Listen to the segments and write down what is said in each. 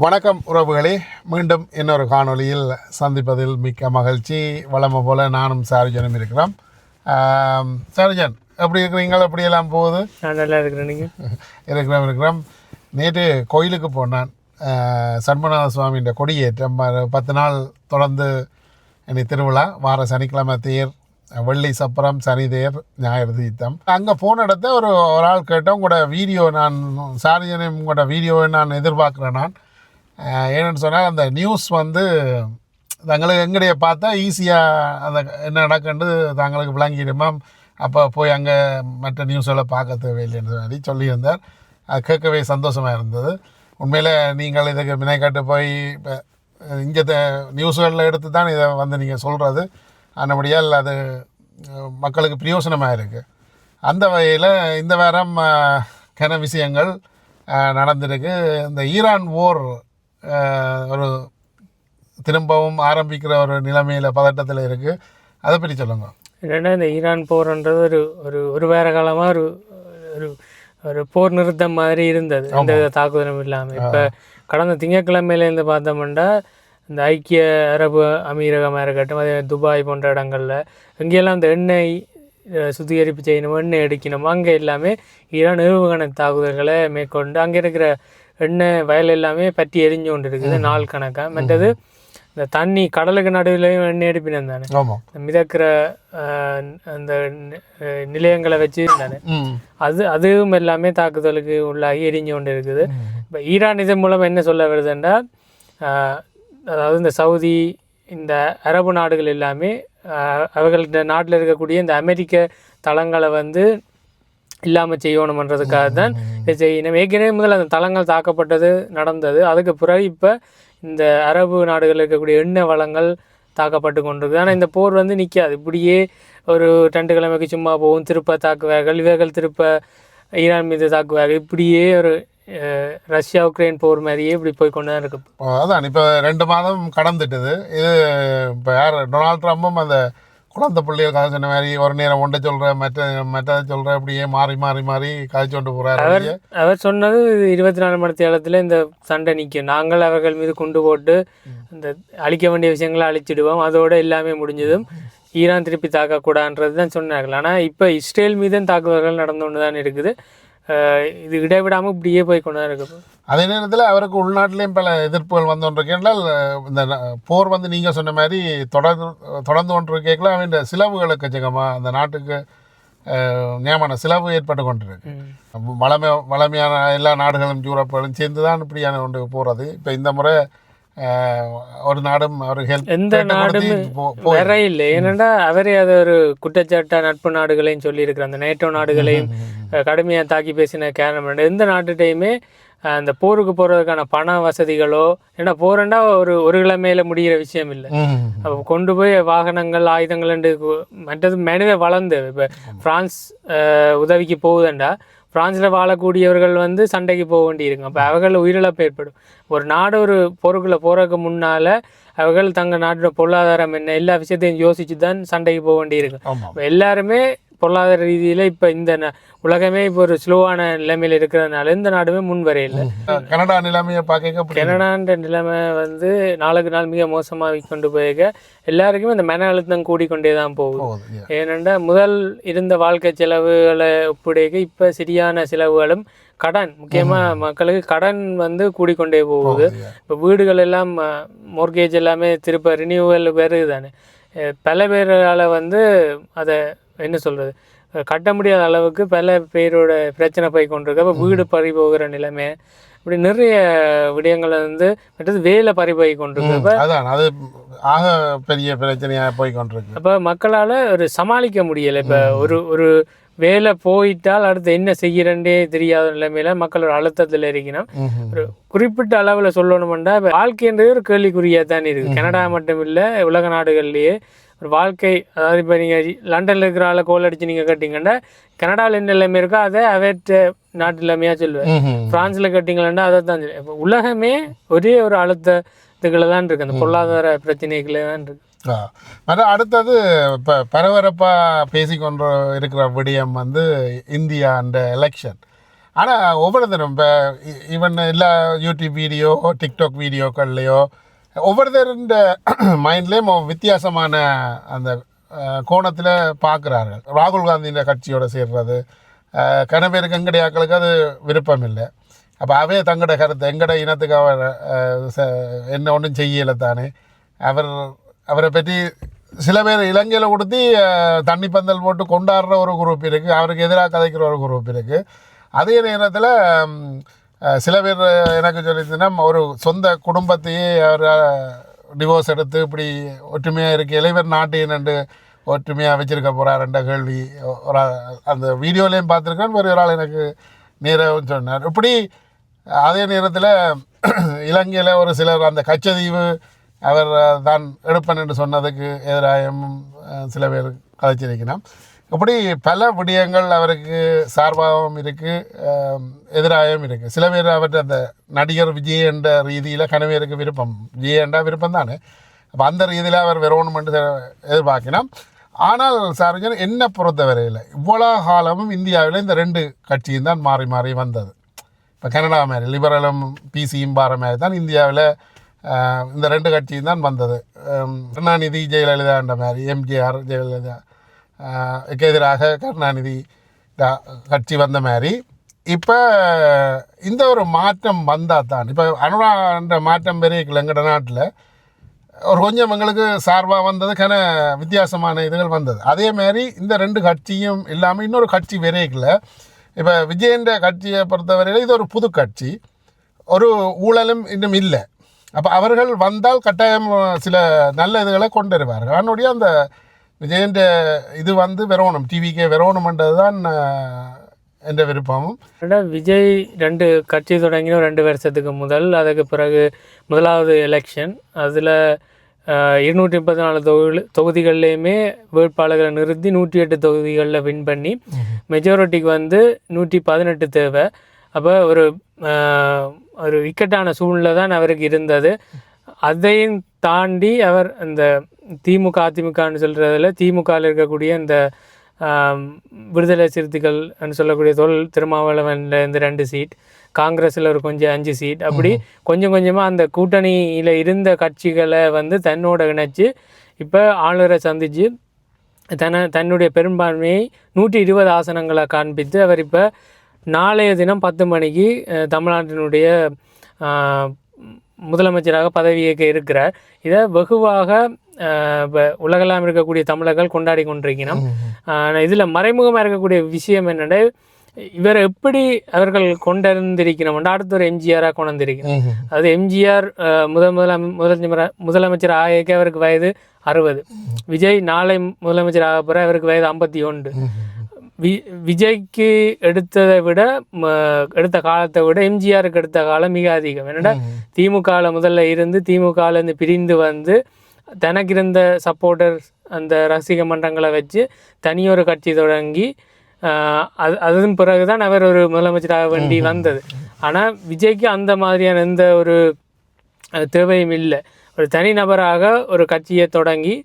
வணக்கம் உறவுகளே, மீண்டும் இன்னொரு காணொளியில் சந்திப்பதில் மிக்க மகிழ்ச்சி. வழமை போல் நானும் சார்ஜனும் இருக்கிறோம். சார்ஜன் எப்படி இருக்கிறீங்க? எப்படியெல்லாம் போகுது? நான் நல்லா இருக்கிறேன். நீங்கள் இருக்கிறோம். நேற்று கோயிலுக்கு போனான். சண்முகநாத சுவாமியின் கொடியேற்றம் 10 நாள் தொடர்ந்து இனி திருவிழா. வார சனிக்கிழமை தேர், வெள்ளி சப்பரம், சனி தேர், ஞாயிறு தீர்த்தம். அங்கே போன இடத்த ஒரு ஆள் கேட்டேன், உங்களோட வீடியோ நான் சார்ஜனை உங்களோட வீடியோவை நான் எதிர்பார்க்குறேன். நான் ஏன்னு சொன்னால் அந்த நியூஸ் தங்களுக்கு எங்கடைய பார்த்தா ஈஸியாக அந்த என்ன நடக்குன்னு தங்களுக்கு விளங்கிடுமா, அப்போ போய் அங்கே மற்ற நியூஸ்களை பார்க்க தேவையில்லைன்னு சொல்லியிருந்தார். அது கேட்கவே சந்தோஷமாக இருந்தது. உண்மையில் நீங்கள் இதுக்கு வினைக்காட்டு போய் இப்போ இங்கே நியூஸ்களில் எடுத்து தான் இதை நீங்கள் சொல்கிறது. ஆனபடியால் அது மக்களுக்கு பிரயோசனமாக இருக்குது. அந்த வகையில் இந்த வாரம் கன விஷயங்கள் நடந்திருக்கு. இந்த ஈரான் போர் ஒரு திரும்பவும் ஆரம்பிக்கிற ஒரு நிலைமையில் பதட்டத்தில் இருக்குது. அதை பற்றி சொல்லுங்க. என்னென்னா, இந்த ஈரான் போர்ன்றது ஒரு வேற காலமாக ஒரு ஒரு போர் நிறுத்தம் மாதிரி இருந்தது, எந்த வித தாக்குதலும் இல்லாமல். இப்போ கடந்த திங்கட்கிழமையிலேருந்து பார்த்தோம்னா இந்த ஐக்கிய அரபு அமீரகமாக இருக்கட்டும், அதே துபாய் போன்ற இடங்களில் எங்கெல்லாம் இந்த எண்ணெய் சுத்திகரிப்பு செய்யணும், எண்ணெய் எடுக்கணும், அங்கே எல்லாமே ஈரான் ஏவுகணை தாக்குதல்களை மேற்கொண்டு அங்கே இருக்கிற எண்ணெய் வயல் எல்லாமே பற்றி எரிஞ்சு கொண்டு இருக்குது நாள் கணக்காக. மற்றது இந்த தண்ணி கடலுக்கு நடுவிலையும் எண்ணெய் எடுப்பினேன் தானே, மிதக்கிற அந்த நிலையங்களை வச்சு தானே, அதுவும் எல்லாமே தாக்குதலுக்கு உள்ளாகி எரிஞ்சு கொண்டு இருக்குது. இப்போ ஈரான் இதன் மூலம் என்ன சொல்ல வருதுன்னா, அதாவது இந்த சவுதி, இந்த அரபு நாடுகள் எல்லாமே அவர்கள்ட்ட நாட்டில் இருக்கக்கூடிய இந்த அமெரிக்க தளங்களை இல்லாமல் செய்யணுமன்றதுக்காக தான் இதை செய்யணும். ஏற்கனவே முதல் அந்த தளங்கள் தாக்கப்பட்டது நடந்தது. அதுக்கு பிறகு இப்போ இந்த அரபு நாடுகளில் இருக்கக்கூடிய எண்ணெய் வளங்கள் தாக்கப்பட்டு கொண்டிருக்கு. ஆனால் இந்த போர் நிற்காது. இப்படியே ஒரு 2 கிழமைக்கு சும்மா போகும், திருப்ப தாக்குவார்கள், இவர்கள் திருப்ப ஈரான் மீது தாக்குவார்கள். இப்படியே ஒரு ரஷ்யா உக்ரைன் போர் மாதிரியே இப்படி போய் கொண்டு தான் இருக்கு. அதான் இப்போ 2 மாதம் கடந்துட்டுது. இது இப்போ யார் டொனால்ட் ட்ரம்பும் அந்த குழந்தை பிள்ளைகள் கதை சொன்ன மாதிரி ஒரு நேரம் ஒன்றை சொல்கிற மற்றதை சொல்கிற இப்படியே மாறி மாறி மாறி கதைச்சு கொண்டு போகிறார். அவர் சொன்னது 24 மணி நேரத்தில் இந்த சண்டை நிற்கும், நாங்கள் அவர்கள் மீது குண்டு போட்டு இந்த அழிக்க வேண்டிய விஷயங்களை அழிச்சிடுவோம், அதோடு எல்லாமே முடிஞ்சதும் ஈரான் திருப்பி தாக்கக்கூடாதுன்றது தான் சொன்னார்கள். ஆனால் இப்போ இஸ்ரேல் மீதும் தாக்குதல்கள் நடந்து கொண்டு தான் இருக்குது. இது இடைவிடாமல் இப்படியே போய் கொண்டு தான் இருக்குது. அதே நேரத்தில் அவருக்கு உள்நாட்டிலையும் பல எதிர்ப்புகள் கொண்டிருக்கின்றால் இந்த போர் நீங்கள் சொன்ன மாதிரி தொடர்ந்து கொண்டிருக்கல அவன் சிலவுகளுக்கு எக்கச்சக்கமாக அந்த நாட்டுக்கு நியமன சிலவு ஏற்பட்டு கொண்டிருக்கு. வளமையான எல்லா நாடுகளும் யூரோப்புகளும் சேர்ந்து தான் இப்படியான ஒன்று போகிறது. இப்போ இந்த முறை ஒரு நாடும் அவர்கள் எந்த நாடும் வேற இல்லை. ஏன்னா அவரே அதை ஒரு குற்றச்சாட்டா நட்பு நாடுகளையும் சொல்லியிருக்கிற அந்த நேட்டோ நாடுகளையும் கடுமையாக தாக்கி பேசின காரணம் எந்த நாட்டுகிட்டையுமே அந்த போருக்கு போகிறதுக்கான பண வசதிகளோ, ஏன்னா போறேன்னா ஒரு கிழமையில முடிகிற விஷயம் இல்லை. அப்போ கொண்டு போய் வாகனங்கள், ஆயுதங்கள், மற்றது மனித வளர்ந்து இப்போ பிரான்ஸ் உதவிக்கு போகுதுண்டா, பிரான்ஸில் வாழக்கூடியவர்கள் சண்டைக்கு போக வேண்டியிருக்கும். அப்போ அவர்கள் உயிரிழப்பு ஏற்படும். ஒரு நாடு ஒரு போருக்குள்ளே போகிறதுக்கு முன்னால் அவர்கள் தங்கள் நாட்டோட பொருளாதாரம் என்ன எல்லா விஷயத்தையும் யோசித்து தான் சண்டைக்கு போக வேண்டியிருக்கும். இப்போ எல்லாருமே பொருளாதார ரீதியில் இப்போ இந்த உலகமே இப்போ ஒரு ஸ்லோவான நிலைமையில் இருக்கிறதுனால இந்த நாடுமே முன் வரையில்லை. கனடா நிலைமையை பார்க்க, கனடான்ற நிலைமை நாளுக்கு நாள் மிக மோசமாக கொண்டு போயிருக்க எல்லாருக்குமே இந்த மன அழுத்தம் கூடிக்கொண்டே தான் போகுது. ஏனென்றா முதல் இருந்த வாழ்க்கை செலவுகளை ஒப்பிடைக்க இப்போ சரியான செலவுகளும் கடன், முக்கியமாக மக்களுக்கு கடன் கூடிக்கொண்டே போகுது. இப்போ வீடுகள் எல்லாம் மோர்கேஜ் எல்லாமே திருப்ப ரினியூவல் வருது தானே. பல பேரால் அதை என்ன சொல்கிறது, கட்ட முடியாத அளவுக்கு பல பேரோட பிரச்சனை போய் கொண்டிருக்கு. அப்போ வீடு பறி போகிற நிலைமை, இப்படி நிறைய விடயங்கள் மற்றது வேலை பறி போய் கொண்டிருக்கு. அது ஆக பெரிய பிரச்சனையாக போய் கொண்டிருக்கு. அப்போ மக்களால் ஒரு சமாளிக்க முடியலை. இப்போ ஒரு வேலை போயிட்டால் அடுத்து என்ன செய்கிறேன்னே தெரியாத நிலைமையில மக்கள் ஒரு அழுத்தத்தில் இருக்கணும். ஒரு குறிப்பிட்ட அளவில் சொல்லணுமெண்டா இப்போ வாழ்க்கைன்றது ஒரு கேள்விக்குறியாக தான் இருக்குது. கனடா மட்டும் இல்லை, உலக நாடுகள்லேயே ஒரு வாழ்க்கை, அதாவது இப்போ நீங்கள் லண்டனில் இருக்கிற ஆளை கோல் அடித்து நீங்கள் கேட்டிங்கன்னா கனடாவில் என்ன நிலைமை இருக்கோ அதை அவற்ற நாட்டு நிலைமையாக சொல்லுவேன். ஃப்ரான்ஸில் கேட்டிங்களா அதை தான் சொல்லுவேன். இப்போ உலகமே ஒரே ஒரு அழுத்தத்துக்களை தான் இருக்குது, அந்த பொருளாதார பிரச்சனைகளே தான் இருக்குது. அடுத்தது இப்போ பரபரப்பாக பேசிக்கொண்டு இருக்கிற விடயம் இந்தியா அண்ட் எலெக்ஷன். ஆனால் ஒவ்வொருத்தரும் இப்போ ஈவன் எல்லா யூடியூப் வீடியோ டிக்டாக் வீடியோக்கள்லையோ ஒவ்வொருத்தருந்த மைண்ட்லேயும் வித்தியாசமான அந்த கோணத்தில் பார்க்குறார்கள். ராகுல் காந்தியின் கட்சியோடு சேர்றது கன பேருக்கு எங்கடைய ஆக்களுக்கு அது விருப்பம் இல்லை. அப்போ அவே தங்கட கருத்து எங்கட இனத்துக்கு அவர் என்ன ஒன்றும் செய்யலை தானே. அவரை பற்றி சில பேர் இலங்கையில் கொடுத்து தண்ணி பந்தல் போட்டு கொண்டாடுற ஒரு குரூப் இருக்குது, அவருக்கு எதிராக கதைக்கிற ஒரு குரூப் இருக்குது. அதே நேரத்தில் சில பேர் எனக்கு சொல்லிச்சுன்னா ஒரு சொந்த குடும்பத்தையே அவர் டிவோர்ஸ் எடுத்து இப்படி ஒற்றுமையாக இருக்க இளைவர் நாட்டினண்டு ஒற்றுமையாக வச்சுருக்க போகிறாருன்ற கேள்வி ஒரு அந்த வீடியோலேயும் பார்த்துருக்கேன். ஒரு ஆள் எனக்கு நேராக சொன்னார். இப்படி அதே நேரத்தில் இலங்கையில் ஒரு சிலர் அந்த கச்சதீவு அவர் தான் எடுப்பன் என்று சொன்னதுக்கு எதிராகவும் சில பேர் கதைச்சிருக்கணும். இப்படி பல விடயங்கள் அவருக்கு சார்பாகவும் இருக்குது, எதிராகவும் இருக்குது. சில பேர் அவர்கிட்ட அந்த நடிகர் விஜய் என்ற ரீதியில் கனவேருக்கு விருப்பம், விஜய் என்றால் விருப்பம் தானே. அப்போ அந்த ரீதியில் அவர் வரணுமென்று எதிர்பார்க்கணும். ஆனால் சார்ஜன் என்னை பொறுத்தவரையில் இவ்வளோ காலமும் இந்தியாவில் இந்த 2 கட்சியும் தான் மாறி மாறி வந்தது. இப்போ கனடா மாதிரி லிபரலும் பிசியும் பார மாதிரி தான் இந்தியாவில் இந்த 2 கட்சியும் தான் வந்தது. கருணாநிதி ஜெயலலிதான்ற மாதிரி எம்ஜிஆர் ஜெயலலிதா எதிராக கருணாநிதி கட்சி வந்த மாதிரி இப்போ இந்த ஒரு மாற்றம் வந்தால் தான். இப்போ அனுரான்ற மாற்றம் பெரிய எங்கட நாட்டில் ஒரு கொஞ்சம் எங்களுக்கு சார்பாக வந்தது வித்தியாசமான இதுகள் வந்தது. அதே மாதிரி இந்த 2 கட்சியும் இல்லாமல் இன்னொரு கட்சி விரைக்கல. இப்போ விஜயன்ற கட்சியை பொறுத்தவரையில் இது ஒரு புது கட்சி, ஒரு ஊழலும் இன்னும் இல்லை. அப்போ அவர்கள் வந்தால் கட்டாயம் சில நல்ல இதுகளை கொண்டு வருவார்கள். அதனுடைய அந்த விஜயன்ற இது வரணும், டிவிக்கே வரணும்ன்றது தான் என்ற விருப்பமும். விஜய் 2 கட்சி தொடங்கின 2 வருஷத்துக்கு முதல், அதுக்கு பிறகு முதலாவது எலெக்ஷன், அதில் 234 தொகுதிகள்லேயுமே வேட்பாளர்களை நிறுத்தி 108 தொகுதிகளில் வின் பண்ணி மெஜாரிட்டிக்கு 118 தேவை. அப்போ ஒரு இக்கட்டான சூழ்நிலை தான் அவருக்கு இருந்தது. அதையும் தாண்டி அவர் இந்த திமுக அதிமுகன்னு சொல்கிறதில் திமுகவில் இருக்கக்கூடிய இந்த விடுதலை சிறுத்தைகள் சொல்லக்கூடிய திருமாவளவனில் இந்த 2 சீட், காங்கிரஸில் ஒரு கொஞ்சம் 5 சீட், அப்படி கொஞ்சம் கொஞ்சமாக அந்த கூட்டணியில் இருந்த கட்சிகளை தன்னோட இணைச்சி இப்போ ஆளுநரை சந்தித்து தன்னுடைய பெரும்பான்மையை 120 ஆசனங்களை காண்பித்து அவர் இப்போ நாளைய தினம் 10 மணிக்கு தமிழ்நாட்டினுடைய முதலமைச்சராக பதவியேற்க இருக்கிறார். இதை வெகுவாக இப்போ உலகெல்லாம் இருக்கக்கூடிய தமிழர்கள் கொண்டாடி கொண்டிருக்கணும். இதில் மறைமுகமாக இருக்கக்கூடிய விஷயம் என்னென்னா, இவரை எப்படி அவர்கள் கொண்டிருந்திருக்கணும்னா அடுத்த ஒரு எம்ஜிஆராக கொண்டிருக்கணும். அது எம்ஜிஆர் முதலமைச்சர் ஆகிய அவருக்கு வயது 60, விஜய் நாளை முதலமைச்சர் ஆக போகிற அவருக்கு வயது 51. விஜய்க்கு எடுத்த காலத்தை விட எம்ஜிஆருக்கு எடுத்த காலம் மிக அதிகம். என்னடா திமுகவில் முதல்ல இருந்து திமுகலேருந்து பிரிந்து தனக்கு இருந்த சப்போர்ட்டர்ஸ் அந்த ரசிக மன்றங்களை வச்சு தனியொரு கட்சி தொடங்கி அதன் பிறகு தான் அவர் ஒரு முதலமைச்சராக வேண்டி வந்தது. ஆனால் விஜய்க்கு அந்த மாதிரியான எந்த ஒரு தேவையும் இல்லை. ஒரு தனிநபராக ஒரு கட்சியை தொடங்கி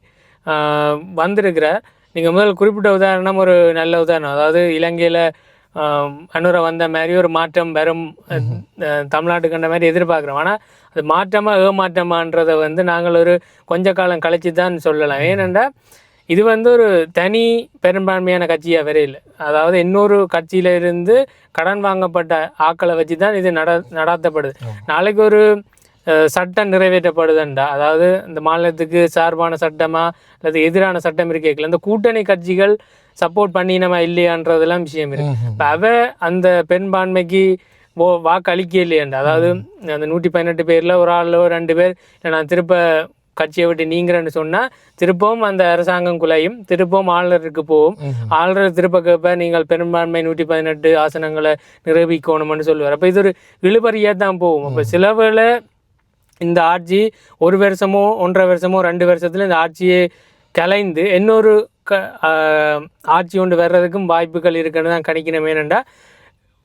வந்திருக்கிறார். நீங்கள் முதல் குறிப்பிட்ட உதாரணம் ஒரு நல்ல உதாரணம். அதாவது இலங்கையில் அனுரை வந்த மாதிரி ஒரு மாற்றம் வரும் தமிழ்நாட்டுக்கு கண்ட மாதிரி எதிர்பார்க்குறோம். ஆனால் அது மாற்றமாக ஏமாற்றமான்றதை நாங்கள் ஒரு கொஞ்ச காலம் கழித்து தான் சொல்லலாம். ஏனென்றால் இது ஒரு தனி பெரும்பான்மையான கட்சியாக வேற இல்லை. அதாவது இன்னொரு கட்சியில இருந்து கடன் வாங்கப்பட்ட ஆக்களை வச்சு தான் இது நடாத்தப்படுது. நாளைக்கு ஒரு சட்டம் நிறைவேற்றப்படுதுண்டா, அதாவது இந்த மாநிலத்துக்கு சார்பான சட்டமா அல்லது எதிரான சட்டம் இருக்கல, இந்த கூட்டணி கட்சிகள் சப்போர்ட் பண்ணினமா இல்லையான்றதெல்லாம் விஷயம் இருக்கு. இப்போ அந்த பெரும்பான்மைக்கு வாக்கு அளிக்க இல்லையாண்டா, அதாவது அந்த 118 பேரில் ஒரு ஆள் 2 பேர் நான் திருப்ப கட்சியை விட்டு நீங்கிறேன்னு சொன்னால் திருப்பவும் அந்த அரசாங்கம் குலையும், திருப்பவும் ஆளுநருக்கு போகும். ஆளுநர் திருப்ப கேட்ப நீங்கள் பெரும்பான்மை 118 ஆசனங்களை நிரூபிக்கணும்னு சொல்லுவார். அப்போ இது ஒரு இழுபறியாக தான் போகும். அப்போ சில வேளை இந்த ஆட்சி 1 வருஷமோ 1.5 வருஷமோ 2 வருஷத்துல இந்த ஆட்சியை கலைந்து இன்னொரு ஆட்சி கொண்டு வர்றதுக்கும் வாய்ப்புகள் இருக்குன்னு தான் கணிக்கணும். ஏனெண்டா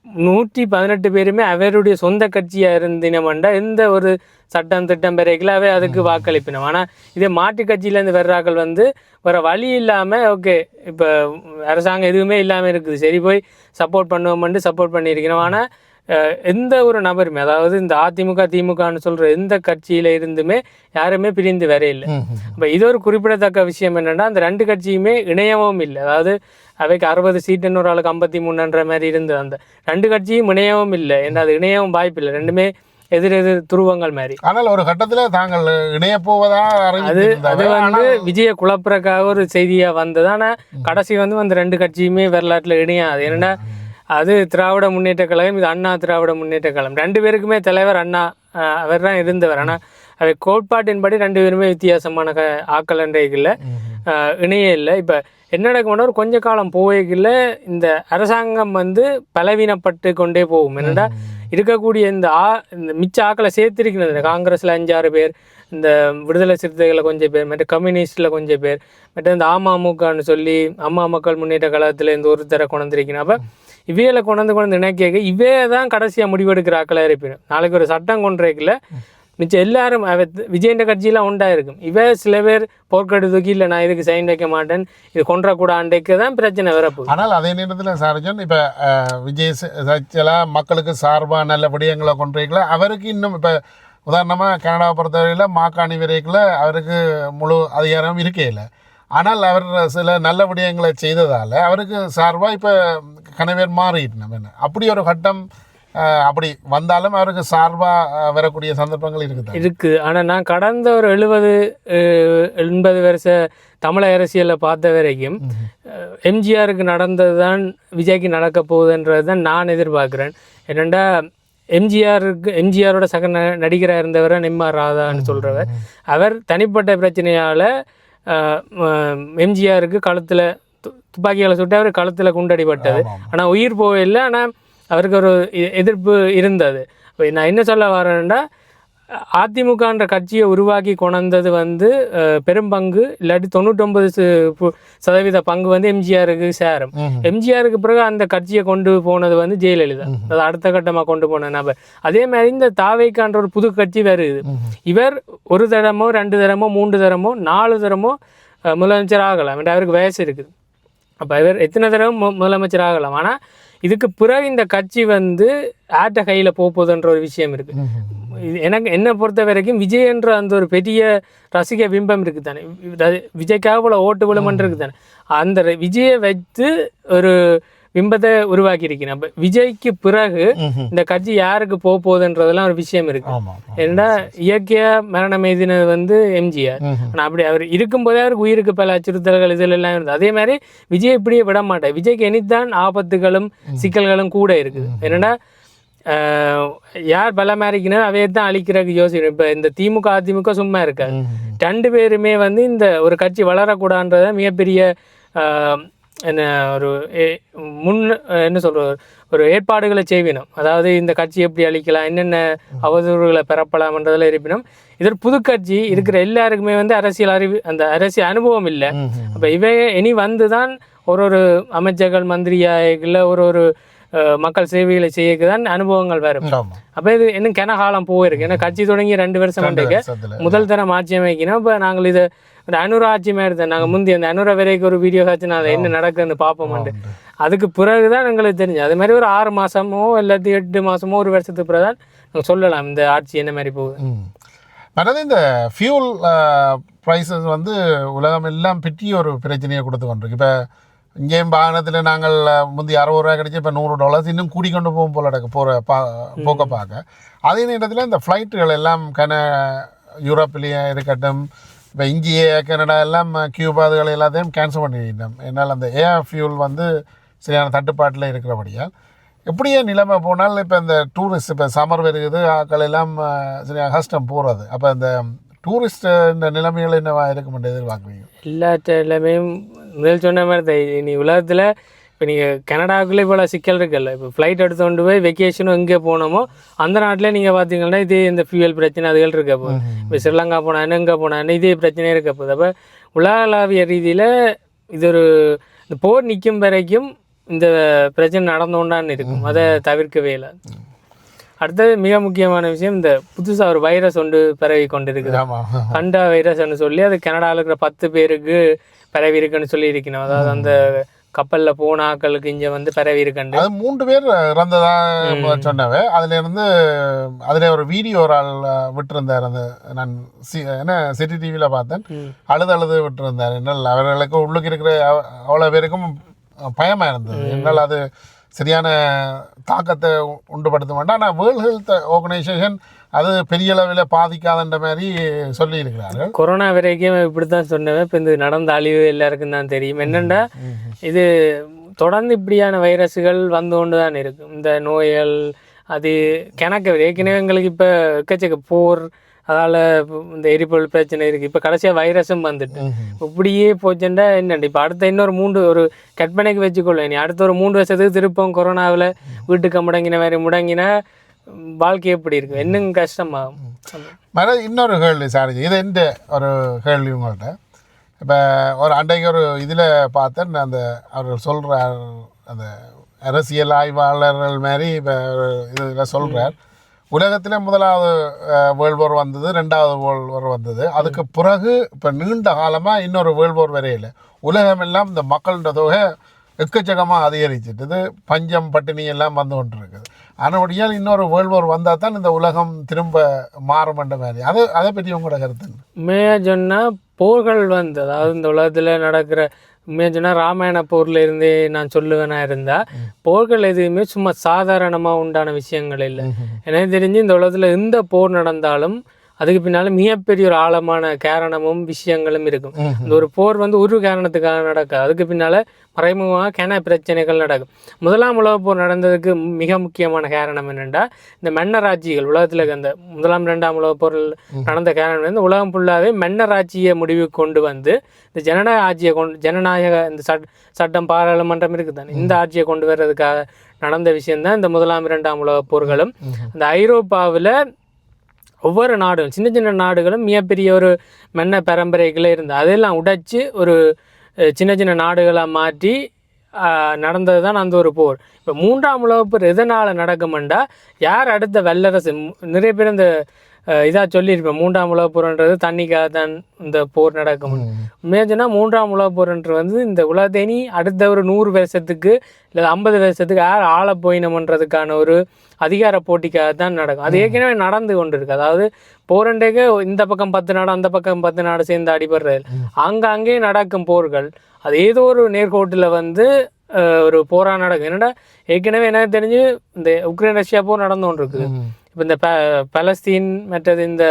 118 பேருமே அவருடைய சொந்த கட்சியாக இருந்தினமண்டா எந்த ஒரு சட்டம் திட்டம் பெறைக்கல அவை அதுக்கு வாக்களிப்பினோம். ஆனால் இதே மாட்டு கட்சியிலேருந்து வர்றாக்கள் வந்து வேறு வழி இல்லாமல் ஓகே இப்போ அரசாங்கம் எதுவுமே இல்லாமல் இருக்குது, சரி போய் சப்போர்ட் பண்ணுவோம்ட்டு சப்போர்ட் பண்ணியிருக்கிறோம். ஆனால் எந்த ஒரு நபருமே, அதாவது இந்த அதிமுக திமுகன்னு சொல்கிற எந்த கட்சியில் இருந்துமே யாருமே பிரிந்து வரையில்லை. அப்போ இது ஒரு குறிப்பிடத்தக்க விஷயம் என்னென்னா, அந்த ரெண்டு கட்சியுமே இணையவும் இல்லை. அதாவது அவைக்கு 60 சீட்டுன்னு ஒரு ஆளுக்கு 53ன்ற மாதிரி இருந்தது. அந்த ரெண்டு கட்சியும் இணையவும் இல்லை, ஏன்னா அது இணையவும் வாய்ப்பு இல்லை, ரெண்டுமே எதிர் துருவங்கள் மாதிரி. ஆனால் ஒரு கட்டத்தில் தாங்கள் இணைய போவதா அது வந்து விஜய குழப்பறக்காக ஒரு செய்தியாக வந்தது. ஆனால் கடைசி வந்து அந்த ரெண்டு கட்சியுமே வரலாற்றில் இணையாது. ஏன்னா அது திராவிட முன்னேற்ற கழகம், இது அண்ணா திராவிட முன்னேற்ற கழகம். ரெண்டு பேருக்குமே தலைவர் அண்ணா அவர் தான் இருந்தவர். ஆனால் அவை கோட்பாட்டின்படி ரெண்டு பேருமே வித்தியாசமான ஆக்கள் என்றைக்குள்ள இணைய இல்லை. இப்போ என்ன நடக்கும்னா ஒரு கொஞ்ச காலம் போவைக்குள்ள இந்த அரசாங்கம் வந்து பலவீனப்பட்டு கொண்டே போகும். என்னடா இருக்கக்கூடிய இந்த மிச்ச ஆக்களை சேர்த்திருக்கிறது, காங்கிரஸில் 5-6 பேர், இந்த விடுதலை சிறுத்தைகளை கொஞ்சம் பேர், மற்ற கம்யூனிஸ்டில் கொஞ்சம் பேர், மற்ற இந்த அமமுகன்னு சொல்லி அம்மா மக்கள் முன்னேற்ற கழகத்தில் இந்த ஒருத்தரை கொண்டிருக்கணும். அப்போ இவையில கொண்டு இணைக்க இவே தான் கடைசியாக முடிவெடுக்கிற ஆக்களாக இருப்பினும் நாளைக்கு ஒரு சட்டம் கொண்டிருக்கல மிச்சம் எல்லாரும் விஜயண்ட கட்சியெலாம் உண்டாயிருக்கும். இவே சில பேர் போர்க்கெடு தூக்கி இல்லை நான் இதுக்கு சைன் வைக்க மாட்டேன், இது கொன்றக்கூடாண்டைக்கு தான் பிரச்சனை வரப்போகுது. ஆனால் அதே நேரத்தில் சார்ஜன் இப்போ விஜய் சச்சலாக மக்களுக்கு சார்பாக நல்ல விடயங்களை கொண்டிருக்கல அவருக்கு இன்னும் இப்போ உதாரணமாக கனடாவை பொறுத்தவரையில் மாக்காணி வரைக்குள்ள அவருக்கு முழு அதிகாரம் இருக்கே இல்லை. ஆனால் அவர் சில நல்ல விடயங்களை செய்ததால் அவருக்கு சார்பாக இப்போ கனவேர் மாறிட்டு நம்ம என்ன அப்படி ஒரு கட்டம் அப்படி வந்தாலும் அவருக்கு சார்பாக வரக்கூடிய சந்தர்ப்பங்கள் இருக்குது. ஆனால் நான் கடந்த ஒரு 70-80 வருஷ தமிழக அரசியலில் பார்த்த வரைக்கும் எம்ஜிஆருக்கு நடந்தது தான் விஜய்க்கு நடக்க போகுதுன்றது தான் நான் எதிர்பார்க்குறேன். என்னென்னா எம்ஜிஆரோட சக நடிகராக இருந்தவரை எம்.ஆர். ராதான்னு சொல்கிறவர், அவர் தனிப்பட்ட பிரச்சனையால் எம்ஜிஆருக்கு கழுத்தில் துப்பாக்கியால் சுட்டு அவர் கழுத்தில் குண்டடிப்பட்டது. ஆனால் உயிர் போகவில்லை, ஆனால் அவருக்கு ஒரு எதிர்ப்பு இருந்தது. நான் என்ன சொல்ல வரேன்னா, அதிமுகன்ற கட்சியை உருவாக்கி கொண்டது வந்து பெரும்பங்கு இல்லாட்டி 99% பங்கு வந்து எம்ஜிஆருக்கு சேரும். எம்ஜிஆருக்கு பிறகு அந்த கட்சியை கொண்டு போனது வந்து ஜெயலலிதா, அது அடுத்த கட்டமாக கொண்டு போன நபர். அதே மாதிரி இந்த தாவைக்கான்ற ஒரு புது கட்சி வருது. இவர் ஒரு தரமோ 2 தரமோ 3 தரமோ 4 தரமோ முதலமைச்சர் ஆகலாம், அவருக்கு வயசு இருக்குது. அப்போ இவர் எத்தனை தடவை முதலமைச்சர் ஆகலாம். ஆனால் இதுக்கு பிறகு இந்த கட்சி வந்து ஆட்ட கையில் போகுதுன்ற ஒரு விஷயம் இருக்குது. எனக்கு என்னை பொறுத்த வரைக்கும் விஜய் என்ற அந்த ஒரு பெரிய ரசிக பிம்பம் இருக்குது தானே, விஜய்க்காக போல ஓட்டு விழுமன்று இருக்குது தானே, அந்த விஜயை வைத்து ஒரு பிம்பத்தை உருவாக்கி இருக்கணும். அப்போ விஜய்க்கு பிறகு இந்த கட்சி யாருக்கு போகுதுன்றதெல்லாம் ஒரு விஷயம் இருக்கு. ஏன்னா இயற்கையாக மரணம் எய்தினது வந்து எம்ஜிஆர். ஆனால் அப்படி அவர் இருக்கும்போதே அவருக்கு உயிருக்கு பல அச்சுறுத்தல்கள் இதில் எல்லாம் இருந்தது. அதே மாதிரி விஜய் இப்படியே விட மாட்டார். விஜய்க்கு இனித்தான் ஆபத்துகளும் சிக்கல்களும் கூட இருக்குது. என்னென்னா யார் பலமாக இருக்கணும் அவையை தான் அழிக்கிறதுக்கு யோசிக்கணும். இப்போ இந்த திமுக அதிமுக சும்மா இருக்காது. 2 பேருமே வந்து இந்த ஒரு கட்சி வளரக்கூடாதுன்றத மிகப்பெரிய என்ன ஒரு என்ன சொல்கிற ஒரு ஏற்பாடுகளை செய்வினோம். அதாவது இந்த கட்சி எப்படி அழிக்கலாம், என்னென்ன அவதூறுகளை பெறப்பலாம்ன்றதில் இருப்பினும் இது ஒரு புது கட்சி இருக்கிற எல்லாருக்குமே வந்து அந்த அரசியல் அனுபவம் இல்லை. அப்போ இனி வந்து தான் ஒரு அமைச்சர்கள் மந்திரியாகல ஒரு மக்கள் சேவைகளை செய்யக்கு தான் அனுபவங்கள் வரும். அப்போ இது இன்னும் கனகாலம் போயிருக்கு. ஏன்னா கட்சி தொடங்கி 2 வருஷம் முதல் தரம் ஆட்சி அமைக்கணும். இப்போ நாங்கள் இதை ஒரு அனுர ஆட்சி மாதிரி தான் நாங்கள் முந்தி அந்த அனுர வரைக்கும் ஒரு வீடியோ காட்சி நான் அதை என்ன நடக்குதுன்னு பார்ப்போம்ட்டு அதுக்கு பிறகு தான் எங்களுக்கு தெரிஞ்சு. அது மாதிரி ஒரு 6 மாதமோ இல்லாட்டி 8 மாதமோ 1 வருஷத்துக்கு பிறகு தான் நாங்கள் சொல்லலாம் இந்த ஆட்சி என்ன மாதிரி போகுது. அதாவது இந்த ஃபியூல் ப்ரைஸஸ் வந்து உலகம் எல்லாம் பெட்டி ஒரு பிரச்சனையை கொடுத்து கொண்டிருக்கு. இப்போ இங்கேயும் வாகனத்தில் நாங்கள் முந்தி 60 ரூபா கிடச்சி இப்போ $100 இன்னும் கூடிக்கொண்டு போகும் போல போக்க பார்க்க. அதே நேரத்தில் இந்த ஃப்ளைட்டுகள் எல்லாம் யூரோப்லேயே இருக்கட்டும், இப்போ இங்கேயே கனடா எல்லாம் கியூபா அதுகள் எல்லாத்தையும் கேன்சல் பண்ணிட்டோம். என்னால் அந்த ஏர் ஃபியூல் வந்து சரியான தட்டுப்பாட்டில் இருக்கிறபடியால் எப்படியே நிலைமை போனால் இப்போ இந்த டூரிஸ்ட் இப்போ சம்மர் வருகிறது ஆக்கள் எல்லாம் சரியாக கஷ்டம் போகிறது. அப்போ இந்த டூரிஸ்ட் இந்த நிலைமைகள் என்னவா இருக்குமென்று எதிர்பார்க்குறீங்க? எல்லா நிலைமையும் முதல் சொன்ன மாதிரி தான். இனி உலகத்தில் இப்போ நீங்கள் கனடாவுக்குள்ளே இவ்வளோ சிக்கல் இருக்குல்ல. இப்போ ஃப்ளைட் எடுத்து கொண்டு போய் வெக்கேஷனும் எங்கே போனோமோ அந்த நாட்டில் நீங்கள் பார்த்தீங்கன்னா இதே இந்த ஃபியூயல் பிரச்சனை அதுகள் இருக்க போகுது. இப்போ ஸ்ரீலங்கா போனான்னு எங்கே போனான்னு இதே பிரச்சனையே இருக்க போகுது. அப்போ உலகளாவிய ரீதியில் இது இந்த போர் நிற்கும் வரைக்கும் இந்த பிரச்சனை நடந்தோண்டான்னு இருக்கும். அதை தவிர்க்கவே இல்லை. அடுத்தது மிக முக்கியமான விஷயம், இந்த புதுசாக ஒரு வைரஸ் ஒன்று பரவி கொண்டு இருக்குது. கண்டா வைரஸ்ன்னு சொல்லி அது கனடாவில் இருக்கிற 10 பேருக்கு பரவி இருக்குன்னு சொல்லி இருக்கணும். அதாவது அந்த கப்பலில் போன ஆக்களுக்கு இங்கே வந்து பரவி இருக்கண்டு. அது 3 பேர் இறந்ததா சொன்னவே. அதில் ஒரு வீடியோ ஒரு ஆள் விட்டுருந்தார். அந்த நான் என்ன சிட்டி டிவியில் பார்த்தேன். அழுது விட்டுருந்தார். என்னால் அவர்களுக்கு உள்ளுக்கு இருக்கிற அவ்வளோ பேருக்கும் பயமாக இருந்தது. என்னால் அது சரியான தாக்கத்தை உண்டுபடுத்த மாட்டேன். ஆனால் வேர்ல்டு ஹெல்த் ஆர்கனைசேஷன் அது பெரிய அளவில் பாதிக்காதன்ற மாதிரி சொல்லியிருக்கிறார்கள். கொரோனா வரைக்கும் இப்படி தான் சொன்னவன். இப்போ இந்த நடந்த அழிவு எல்லாருக்கும் தான் தெரியும். என்னென்னா இது தொடர்ந்து இப்படியான வைரஸுகள் வந்து கொண்டு தான் இருக்கும். இந்த நோய்கள் அது கணக்கு ஏற்கனவே எங்களுக்கு இப்போ எக்கச்சக்க போர், அதால் இந்த எரிபொருள் பிரச்சனை இருக்குது. இப்போ கடைசியாக வைரஸும் வந்துட்டு இப்படியே போச்சுன்னா என்னண்டு இப்போ அடுத்த இன்னொரு 3 ஒரு கற்பனைக்கு வச்சுக்கொள்ள, நீ அடுத்த ஒரு 3 வருஷத்துக்கு திருப்பம் கொரோனாவில் வீட்டுக்கு முடங்கினா வாழ்க்கை எப்படி இருக்கும்? இன்னும் கஷ்டமாகும். இன்னொரு கேள்வி சார், இது எந்த ஒரு கேள்வி உங்கள்கிட்ட. இப்போ ஒரு அன்றைக்கு ஒரு இதில் பார்த்தேன். அந்த அவர் சொல்கிறார், அந்த அரசியல் ஆய்வாளர்கள் மாதிரி இப்போ இதில் சொல்கிறார், உலகத்தில் முதலாவது வேர்ல்ட் வார் வந்தது, 2வது வேர்ல்ட் வார் வந்தது. அதுக்கு பிறகு இப்போ நீண்ட காலமாக இன்னொரு வேர்ல்ட் வார் வரையில் உலகமெல்லாம் இந்த மக்களோட தொகை எக்கச்சக்கமாக அதிகரிச்சிட்டு பஞ்சம் பட்டினி எல்லாம் வந்து கொண்டு இருக்குது. அதனுடையால் இன்னொரு வேர்ல்ட் வார் வந்தால் தான் இந்த உலகம் திரும்ப மாறுமன்ற மாதிரி. அதை பற்றி உங்களோட கருத்து? உண்மையாக சொன்னால் போர்கள் வந்து, அதாவது இந்த உலகத்தில் நடக்கிற உண்மையாக சொன்னால் ராமாயண போரில் இருந்தே நான் சொல்லுவேனா இருந்தால், போர்கள் எதுவுமே சும்மா சாதாரணமாக உண்டான விஷயங்கள் இல்லை. எனக்கு தெரிஞ்சு இந்த உலகத்தில் எந்த போர் நடந்தாலும் அதுக்கு பின்னால் மிகப்பெரிய ஒரு ஆழமான காரணமும் விஷயங்களும் இருக்கும். இந்த ஒரு போர் வந்து ஒரு காரணத்துக்காக நடக்காது. அதுக்கு பின்னால் மறைமுகமாக பிரச்சனைகள் நடக்கும். 1ஆம் உலகப் போர் நடந்ததுக்கு மிக முக்கியமான காரணம் என்னென்னா, இந்த மன்னராட்சிகள் உலகத்தில் அந்த 1ஆம் 2ஆம் உலகப் போரில் நடந்த காரணம் வந்து உலகம் ஃபுல்லாகவே மன்னராட்சியை முடிவுக்கு கொண்டு வந்து இந்த ஜனநாயக இந்த சட்டம் பாராளுமன்றம் இருக்குது தானே, இந்த ஆட்சியை கொண்டு வர்றதுக்காக நடந்த விஷயம்தான் இந்த 1ஆம் 2ஆம் உலகப் போர்களும். அந்த ஐரோப்பாவில் ஒவ்வொரு நாடுகளும் சின்ன சின்ன நாடுகளும் மிகப்பெரிய ஒரு மன்ன பரம்பரைகளே இருந்தது. அதெல்லாம் உடைச்சி ஒரு சின்ன சின்ன நாடுகளாக மாற்றி நடந்தது தான் அந்த ஒரு போர். இப்போ 3ஆம் உலகப் போர் எதனால் நடக்குமெண்டா, யார் அடுத்த வல்லரசு, நிறைய பேர் இந்த இதாக சொல்லியிருப்பேன், 3ஆம் உலகப் போர்ன்றது தண்ணிக்காக தான் இந்த போர் நடக்கும். உண்மையாச்சுன்னா 3ஆம் உலகப் போர்ன்றது வந்து இந்த உலகத்தை நீ அடுத்த ஒரு 100 வருஷத்துக்கு இல்லை 50 வருஷத்துக்கு யார் ஆள போயினோம்ன்றதுக்கான ஒரு அதிகார போட்டிக்காக தான் நடக்கும். அது ஏற்கனவே நடந்து கொண்டு இருக்கு. அதாவது போரண்டேக்கு இந்த பக்கம் 10 நாடு, அந்த பக்கம் 10 நாடு சேர்ந்து அடிபடுறது, அங்கே நடக்கும் போர்கள் அது ஏதோ ஒரு நேர்கோட்டில் வந்து ஒரு போராக நடக்கும். என்னடா ஏற்கனவே எனக்கு தெரிஞ்சு இந்த உக்ரைன் ரஷ்யா போர் நடந்து கொண்டு இருக்குது. இப்போ இந்த பலஸ்தீன் மற்றது இந்த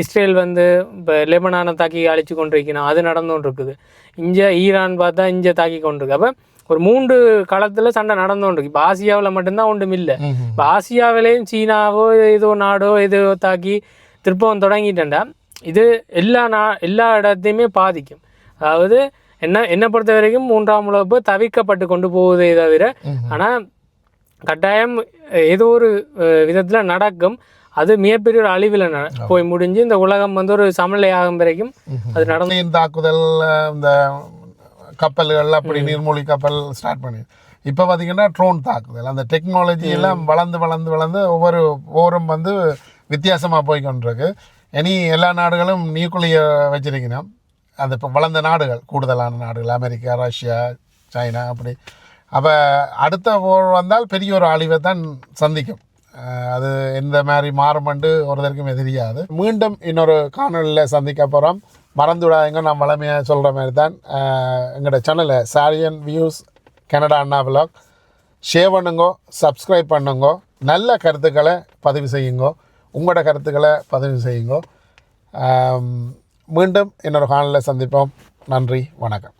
இஸ்ரேல் வந்து இப்போ லெபனானை தாக்கி அழிச்சு கொண்டிருக்கணும், அது நடந்து கொண்டு இருக்குது. இங்கே ஈரான் பார்த்தா இங்கே தாக்கி கொண்டிருக்கு. அப்போ ஒரு 3 களத்தில் சண்டை நடந்து கொண்டிருக்கு. இப்போ ஆசியாவில் மட்டும்தான் ஒன்றும் இல்லை. இப்போ ஆசியாவிலேயும் சீனாவோ ஏதோ நாடோ ஏதோ தாக்கி திருப்பம் தொடங்கிட்டேன்டா இது எல்லா இடத்தையுமே பாதிக்கும். அதாவது என்னை பொறுத்த வரைக்கும் 3ஆம் உலகப் போர் தவிர்க்கப்பட்டு கொண்டு போவதே தவிர, ஆனால் கட்டாயம் ஏதோ ஒரு விதத்தில் நடக்கும். அது மிகப்பெரிய ஒரு அழிவில் போய் முடிஞ்சு இந்த உலகம் வந்து ஒரு சமநிலை ஆகும் வரைக்கும் அது நடந்து. தாக்குதல் இந்த கப்பல்கள் அப்படி நீர்மூழ்கி கப்பல் ஸ்டார்ட் பண்ணி இப்போ பார்த்தீங்கன்னா ட்ரோன் தாக்குதல், அந்த டெக்னாலஜி எல்லாம் வளர்ந்து ஒவ்வொரு போரும் வந்து வித்தியாசமாக போய் கொண்டிருக்கு. இனி எல்லா நாடுகளும் நியூக்ளியர் வச்சிருக்கணும். அந்த இப்போ வளர்ந்த நாடுகள், கூடுதலான நாடுகள், அமெரிக்கா, ரஷ்யா, சைனா, அப்படி. அப்போ அடுத்த போர் வந்தால் பெரிய ஒரு அழிவை தான் சந்திக்கும். அது எந்த மாதிரி மாறுமண்டு ஒருத்தருக்கும் தெரியாது. மீண்டும் இன்னொரு காணொலியில் சந்திக்க போகிறோம். மறந்துவிடாதீங்க, நான் வளமையாக சொல்கிற மாதிரி தான் எங்களோட சேனலை சாரியன் வியூஸ் கனடா அண்ணா விலாக் ஷேர் பண்ணுங்கோ, சப்ஸ்கிரைப் பண்ணுங்கோ, நல்ல கருத்துக்களை பதிவு செய்யுங்கோ, உங்களோட கருத்துக்களை பதிவு செய்யுங்கோ. மீண்டும் இன்னொரு காணொலியில் சந்திப்போம். நன்றி, வணக்கம்.